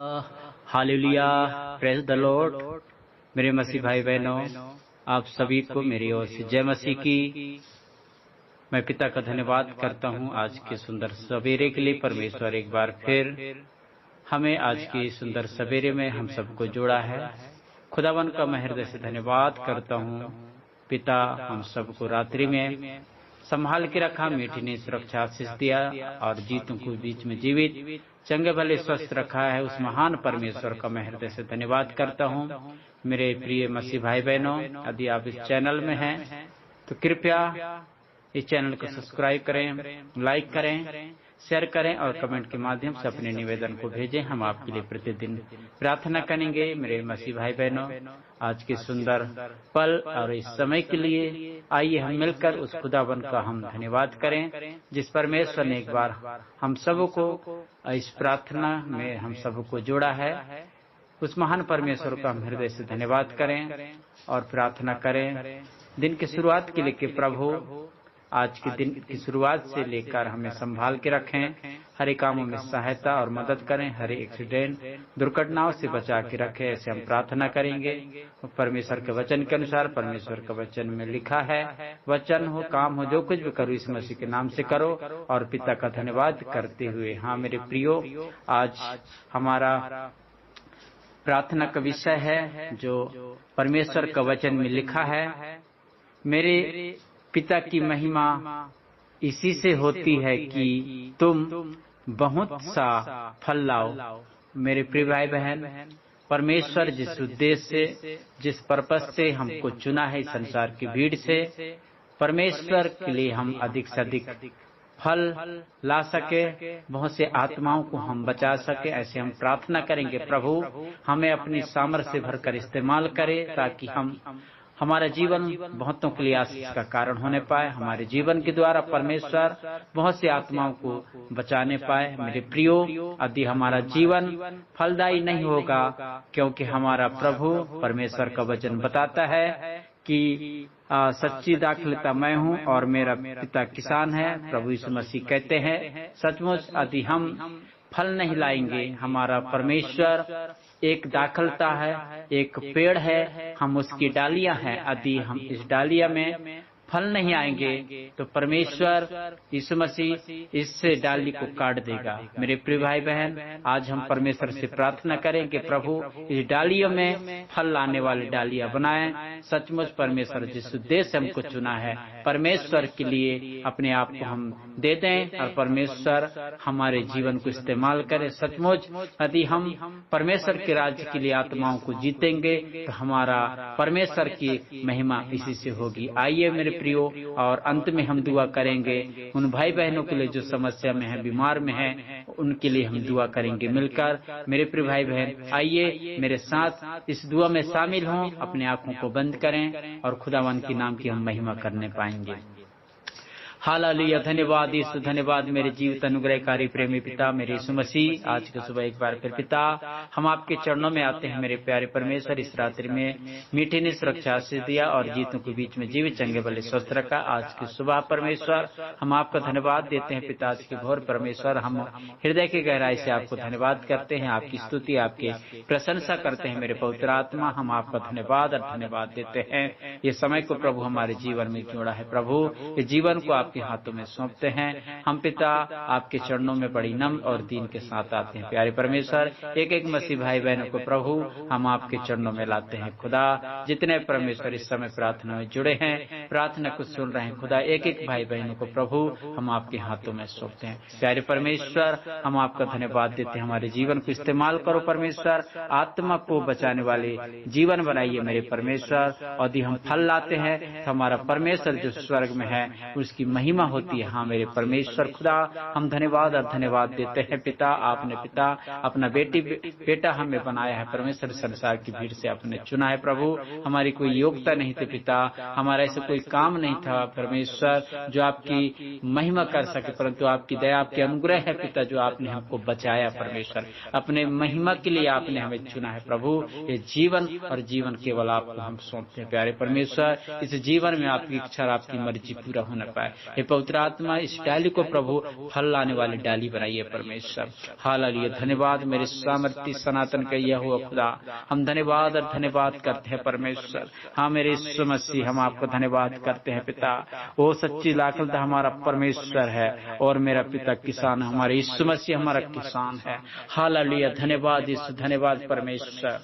Hallelujah, praise the Lord. मेरे मसीह भाई बहनों, आप सभी को मेरी ओर से जय मसीह की। मैं पिता का धन्यवाद करता हूं आज के सुंदर सवेरे के लिए। परमेश्वर एक बार फिर हमें आज की सुंदर सवेरे में हम सबको जोड़ा है। खुदावन का मैं हृदय से धन्यवाद करता हूं। पिता हम सबको रात्रि में संभाल के रखा, मीठी ने सुरक्षा आशीष दिया और जीतों को बीच में जीवित चंगे भले स्वस्थ रखा है। उस महान परमेश्वर का मैं हृदय से धन्यवाद करता हूं। मेरे प्रिय मसीह भाई बहनों, यदि आप इस चैनल में हैं तो कृपया इस चैनल को सब्सक्राइब करें, लाइक करें, शेयर करें और कमेंट के माध्यम से अपने निवेदन को भेजें। हम आपके लिए प्रतिदिन प्रार्थना करेंगे। मेरे मसीह भाई बहनों, आज के सुंदर पल और इस समय के लिए आइए हम मिलकर उस खुदावन का हम धन्यवाद करें, जिस परमेश्वर ने एक बार हम सबको इस प्रार्थना में हम सबको जोड़ा है। उस महान परमेश्वर का हम हृदय से धन्यवाद करें और प्रार्थना करें दिन की शुरुआत के लिए कि प्रभु आज के दिन की शुरुआत से लेकर हमें संभाल के रखें, हर एक कामों में सहायता और मदद करें, हर एक्सीडेंट दुर्घटनाओं से बचा के रखें। ऐसे हम प्रार्थना करेंगे। परमेश्वर के वचन के अनुसार, परमेश्वर के वचन में लिखा है, वचन हो काम हो जो कुछ भी करो इस मसीह के नाम से करो। और पिता का धन्यवाद करते हुए, हाँ मेरे प्रियो, आज हमारा प्रार्थना का विषय है जो परमेश्वर का वचन में लिखा है, मेरे पिता की महिमा इसी से होती है कि तुम बहुत सा फल लाओ। मेरे प्रिय भाई बहन, परमेश्वर जिस उद्देश्य से, जिस पर्पस से हमको चुना है इस संसार की भीड़ से, परमेश्वर के लिए हम अधिक से अधिक फल ला सके, बहुत से आत्माओं को हम बचा सके, ऐसे हम प्रार्थना करेंगे। प्रभु हमें अपनी सामर्थ्य भरकर इस्तेमाल करे ताकि हमारा जीवन बहुतों के लिए आशीष का कारण होने पाए। हमारे जीवन के द्वारा परमेश्वर बहुत सी आत्माओं को बचाने पाए। मेरे प्रियो, यदि हमारा जीवन फलदायी नहीं होगा, क्योंकि हमारा प्रभु परमेश्वर का वचन बताता है कि सच्ची दाखलता मैं हूँ और मेरा पिता किसान है। प्रभु यीशु मसीह कहते हैं, सचमुच यदि हम फल नहीं लाएंगे, हमारा परमेश्वर एक दाखलता है, एक पेड़ है, हम उसकी डालियां हैं। यदि हम इस डालिया में फल नहीं आएंगे तो परमेश्वर यीशु मसीह इस डाली को काट देगा। मेरे प्रिय भाई बहन, आज हम परमेश्वर से प्रार्थना करें कि प्रभु इस डालियों में फल लाने वाली डालियां बनाएं। सचमुच परमेश्वर जिस उद्देश्य हमको चुना है, परमेश्वर के लिए अपने आप को हम दे दें और परमेश्वर हमारे जीवन को इस्तेमाल करे। सचमुच यदि हम परमेश्वर के राज्य के लिए आत्माओं को जीतेंगे तो हमारा परमेश्वर की महिमा इसी से होगी। आइए मेरे प्रियो, और अंत में हम दुआ करेंगे उन भाई बहनों के लिए जो समस्या में है, बीमार में है, उनके लिए हम दुआ करेंगे मिलकर। मेरे प्रिय भाई बहन, आइए मेरे साथ इस दुआ में शामिल हों, अपने आंखों को बंद करें और खुदावन के नाम की हम महिमा करने पाएंगे। हालेलुया, धन्यवाद यीशु, धन्यवाद मेरे जीवित अनुग्रहकारी प्रेमी पिता, मेरे यीशु मसीह। आज के सुबह एक बार फिर पिता हम आपके चरणों में आते हैं। मेरे प्यारे परमेश्वर, इस रात्रि में मीठी ने सुरक्षा से दिया और जीतों के बीच में जीवित चंगे भले स्वस्थ रखा। आज की सुबह परमेश्वर हम आपका धन्यवाद देते हैं पिता। आज के भोर परमेश्वर हम हृदय की गहराई से आपको धन्यवाद करते हैं, आपकी स्तुति, आपकी प्रशंसा करते हैं। मेरे पवित्र आत्मा, हम आपका धन्यवाद और धन्यवाद देते हैं। ये समय को प्रभु हमारे जीवन में जोड़ा है। प्रभु इस जीवन को आपके हाथों में सौंपते हैं। हम पिता आपके चरणों में बड़ी नम्र और दीन के साथ आते हैं। प्यारे परमेश्वर, एक एक मसीह भाई बहनों को प्रभु हम आपके चरणों में लाते हैं। खुदा जितने परमेश्वर इस समय प्रार्थना में जुड़े हैं, प्रार्थना को सुन रहे हैं, खुदा एक एक भाई बहनों को प्रभु हम आपके हाथों में सौंपते हैं। प्यारे परमेश्वर, हम आपका धन्यवाद देते हैं। हमारे जीवन को इस्तेमाल करो परमेश्वर, आत्मा को बचाने वाले जीवन बनाइए मेरे परमेश्वर। और यदि हम फल लाते हैं तो हमारा परमेश्वर जो स्वर्ग में है उसकी महिमा होती है। हाँ मेरे परमेश्वर खुदा, हम धन्यवाद और धन्यवाद देते हैं पिता। आपने पिता अपना बेटा हमें बनाया है परमेश्वर, संसार की भीड़ से आपने चुना है प्रभु। हमारी कोई योग्यता नहीं थी पिता, हमारा ऐसा कोई काम नहीं था परमेश्वर जो आपकी महिमा कर सके, परंतु आपकी दया, आपके अनुग्रह है पिता, जो आपने हमको बचाया परमेश्वर। अपने महिमा के लिए आपने हमें चुना है प्रभु। ये जीवन और जीवन केवल आपको हम सौंपते हैं प्यारे परमेश्वर। इस जीवन में आपकी इच्छा और आपकी मर्जी पूरा होना पाए। हे पवित्र आत्मा इस डाली को प्रभु फल लाने वाली डाली बनाइए परमेश्वर। हालेलुया, धन्यवाद मेरे सामर्थ्य सनातन का यह हुआ खुदा, हम धन्यवाद और धन्यवाद करते हैं परमेश्वर। हाँ मेरे यीशु मसीह, हम आपको धन्यवाद करते हैं पिता। वो सच्ची लाखलता हमारा परमेश्वर है और मेरा पिता किसान, हमारे यीशु मसीह हमारा किसान है। हालेलुया, धन्यवाद यीशु, धन्यवाद परमेश्वर।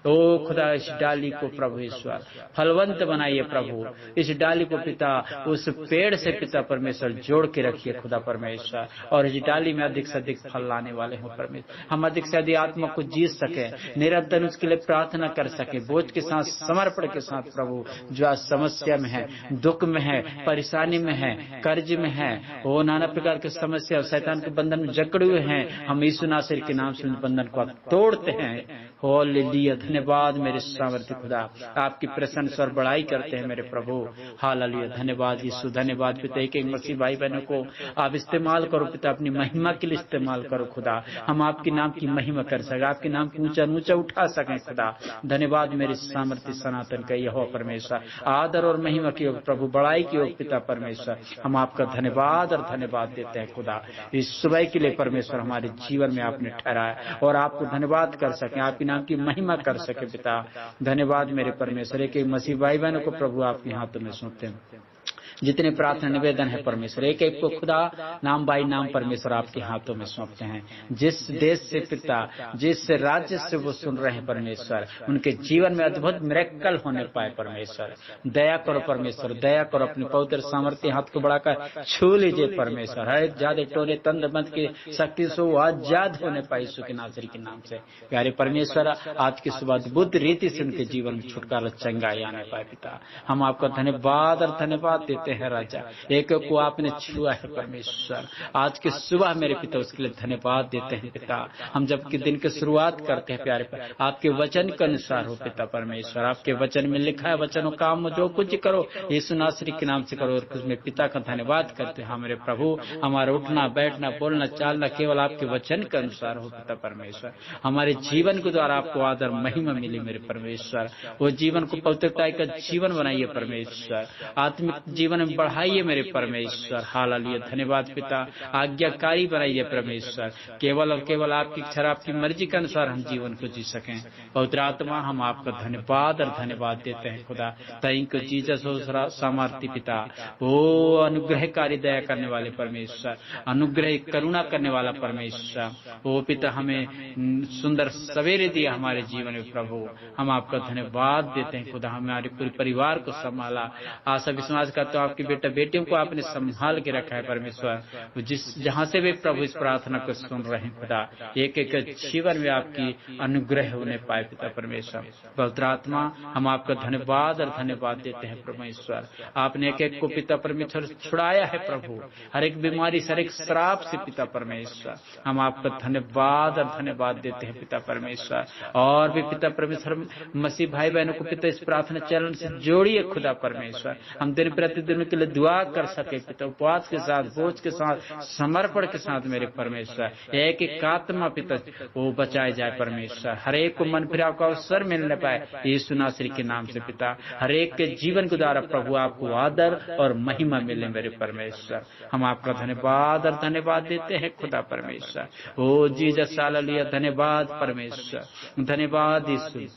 ओ खुदा इस डाली को प्रभु ईश्वर फलवंत बनाइए प्रभु, इस डाली को पिता उस पेड़ से पिता परमेश्वर जोड़ के रखिए खुदा परमेश्वर, और इस डाली में अधिक से अधिक फल लाने वाले हो परमेश्वर। हम अधिक से अधिक आत्मा को जीत सके, निरंतर उसके लिए प्रार्थना कर सके, बोझ के साथ समर्पण के साथ प्रभु, जो आज समस्या में है, दुख में है, परेशानी में है, कर्ज में है, वो नाना प्रकार की समस्या शैतान के बंधन में जकड़े हुए हैं, हम यीशु नासरी के नाम से उन बंधन को तोड़ते हैं। हालेलुया, धन्यवाद मेरे सामर्थ्य खुदा, आपकी प्रशंसा और बड़ाई करते हैं मेरे प्रभु। हालेलुया, धन्यवाद यीशु, धन्यवाद पिता। एक एक मसीह भाई बहनों को आप इस्तेमाल करो पिता, अपनी महिमा के लिए इस्तेमाल करो खुदा, हम आपके नाम की महिमा कर सके, आपके नाम को ऊंचा ऊंचा उठा सकें खुदा। धन्यवाद मेरे सामर्थ्य सनातन का यहोवा परमेश्वर, आदर और महिमा की योग प्रभु, बड़ाई की योग पिता परमेश्वर, हम आपका धन्यवाद और धन्यवाद देते हैं खुदा। इस सुबह के लिए परमेश्वर हमारे जीवन में आपने ठहराया और आपको धन्यवाद कर सके, आपके नाम की महिमा कर सके पिता। धन्यवाद मेरे परमेश्वर। एक मसीह भाई बहनों को प्रभु आपके हाथों में सौंपते हैं, जितने प्रार्थना निवेदन है परमेश्वर, एक एक को खुदा नाम बाई नाम परमेश्वर आपके हाथों में सौंपते हैं। जिस देश से पिता, जिस राज्य से वो सुन रहे हैं परमेश्वर, उनके जीवन में अद्भुत मिरेकल होने पाए परमेश्वर। दया करो परमेश्वर, दया करो, अपने पवित्र सामर्थ्य हाथ को बढ़ाकर छू लीजिए परमेश्वर। हर जादे टोने तंत्र बंद की शक्ति से वो आजाद होने पाए यीशु के नासरी के नाम से। प्यारे परमेश्वर, आज की सुबह अद्भुत रीति से उनके जीवन में छुटकारा चंगाई आने पाए पिता। हम आपका धन्यवाद और धन्यवाद देते हैं राजा। एक को आपने छुआ है परमेश्वर, आज की सुबह मेरे पिता उसके लिए धन्यवाद देते हैं पिता। हम जबकि दिन की शुरुआत करते हैं प्यारे पर आपके वचन के अनुसार हो पिता परमेश्वर। आपके वचन में लिखा है, वचनों काम में जो कुछ करो यीशु नासरी के नाम से करो, और उसमें पिता का धन्यवाद करते हैं। हमारे प्रभु, हमारा उठना बैठना बोलना चालना केवल आपके वचन के अनुसार हो पिता परमेश्वर। हमारे जीवन के द्वारा आपको आदर महिमा मिली मेरे परमेश्वर। वो जीवन को पवित्रता का जीवन बनाइए परमेश्वर, आत्मिक जीवन में बढ़ाइए मेरे परमेश्वर। हालेलुया, धन्यवाद पिता। आज्ञाकारी बनाइए परमेश्वर, केवल और केवल आपकी इच्छा आपकी मर्जी के अनुसार हम जीवन को जी सकें। पवित्र आत्मा, हम आपका धन्यवाद और धन्यवाद देते हैं खुदा। थैंक यू जीसस हो सामर्थ्य पिता, वो अनुग्रहकारी दया करने वाले परमेश्वर, अनुग्रह करुणा करने वाला परमेश्वर। वो पिता हमें सुंदर सवेरे दिया हमारे जीवन में प्रभु, हम आपका धन्यवाद देते हैं खुदा। हमारे पूरे परिवार को संभाला, आशा विश्वास करते हो आपके बेटा बेटियों को आपने संभाल के रखा है परमेश्वर। जिस जहां से भी प्रभु इस प्रार्थना को सुन रहे हैं खुदा, एक एक जीवन में आपकी अनुग्रह होने पाए पिता परमेश्वर। पवित्र आत्मा, हम आपका धन्यवाद और धन्यवाद देते हैं परमेश्वर। आपने एक एक को पिता परमेश्वर छुड़ाया है प्रभु, हर एक बीमारी से, हर एक श्राप से पिता परमेश्वर। हम आपका धन्यवाद और धन्यवाद देते हैं पिता परमेश्वर। और भी पिता परमेश्वर मसीह भाई बहनों को पिता इस प्रार्थना चैनल से जोड़िए खुदा परमेश्वर। हम दिन प्रतिदिन के लिए दुआ कर सके पिता, उपवास के साथ, बोझ के साथ, समर्पण के साथ मेरे परमेश्वर। एक एक आत्मा पिता वो बचाए जाए परमेश्वर, हर एक को मन फिराव का अवसर मिलने पाए यीशु नासरी के नाम से पिता। हर एक के जीवन के द्वारा प्रभु आपको आदर और महिमा मिले मेरे परमेश्वर। हम आपका धन्यवाद और धन्यवाद देते हैं खुदा परमेश्वर। ओ जीसस, हालेलुया, धन्यवाद परमेश्वर, धन्यवाद यीशु।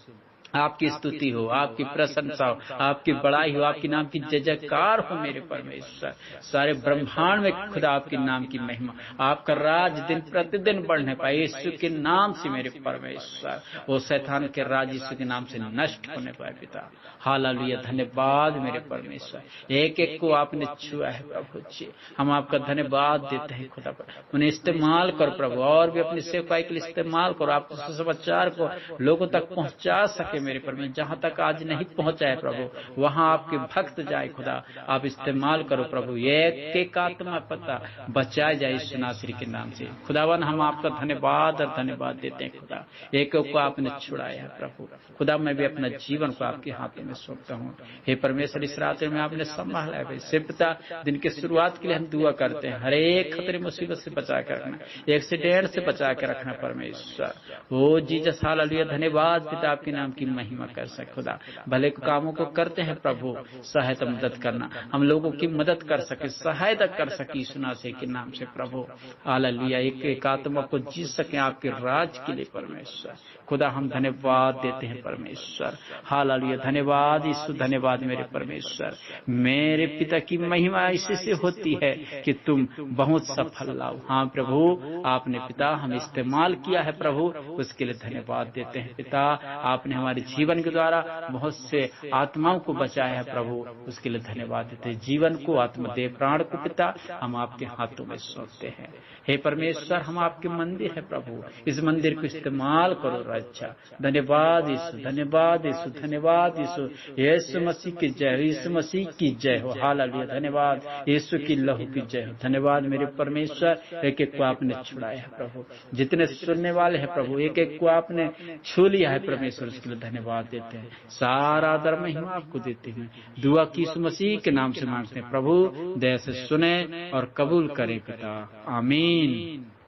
आपकी स्तुति हो, आपकी प्रशंसा हो, आपकी बड़ाई हो, आपके नाम की जय जयकार हो मेरे परमेश्वर। सारे ब्रह्मांड में खुदा आपके नाम की महिमा, आपका राज दिन प्रतिदिन बढ़ने पाए यीशु के नाम से मेरे परमेश्वर। वो शैतान के राज यीशु के नाम से नष्ट होने पाए पिता। हालेलुया, धन्यवाद मेरे परमेश्वर। एक एक को आपने छुआ है प्रभु जी, हम आपका धन्यवाद देते हैं खुदा पर। उन्हें इस्तेमाल कर प्रभु, और भी अपनी सेवकाई के लिए इस्तेमाल करो, आपके सुसमाचार को लोगों तक पहुंचा सके मेरे परमेश्वर। जहां तक आज नहीं पहुंचा है प्रभु, वहां आपके भक्त जाए खुदा, आप इस्तेमाल करो प्रभु। एक एक आत्मा पता बचाए जाए यीशु नासरी के नाम से खुदावन। हम आपका धन्यवाद और धन्यवाद देते हैं खुदा। एक को आपने छुड़ाया है प्रभु खुदा। मैं भी अपना जीवन को आपके हाथों में सौंपता हूँ हे परमेश्वर। इस रात में आपने संभाला है से पिता, दिन की शुरुआत के लिए हम दुआ करते हैं, हर एक खतरे मुसीबत से बचा कर रखना, एक्सीडेंट से बचा कर रखना परमेश्वर। ओ जीसस, हालेलुया, धन्यवाद पिता, आपके नाम की महिमा कर सके खुदा। भले कामों को करते हैं प्रभु, सहायता मदद करना, हम लोगों की मदद कर सके, सहायता कर सके यीशु मसीह के नाम से प्रभु। हालेलुया। एक आत्मा को जी सके आपके राज के लिए परमेश्वर। खुदा हम धन्यवाद देते हैं परमेश्वर। हालेलुया। धन्यवाद यीशु, धन्यवाद मेरे परमेश्वर। मेरे पिता की महिमा इसी से होती है कि तुम बहुत सफल लाओ। हाँ प्रभु, आपने पिता हमें इस्तेमाल किया है प्रभु, उसके लिए धन्यवाद देते हैं पिता। आपने हमारे जीवन के द्वारा बहुत से आत्माओं को बचाया है प्रभु, उसके लिए धन्यवाद देते हैं। जीवन को, आत्मदेह प्राण को पिता हम आपके हाथों में सौंपते हैं। हे परमेश्वर, हम आपके मंदिर है प्रभु, इस मंदिर को इस्तेमाल करो राजा। धन्यवाद यीशु, धन्यवाद यीशु, धन्यवाद यीशु। यीशु मसीह की जय हो, यीशु मसीह की जय हो। हालेलुया। धन्यवाद यीशु की लहू की जय हो। धन्यवाद मेरे परमेश्वर, एक एक को आपने छुड़ाया है प्रभु। जितने सुनने वाले हैं प्रभु, एक एक को आपने छू लिया है परमेश्वर, उसके लिए धन्यवाद देते हैं। सारा आदर महिमा आपको देते हैं। दुआ की यीशु मसीह के नाम से मांगते हैं प्रभु, दया से सुने और कबूल करें पिता। आमीन।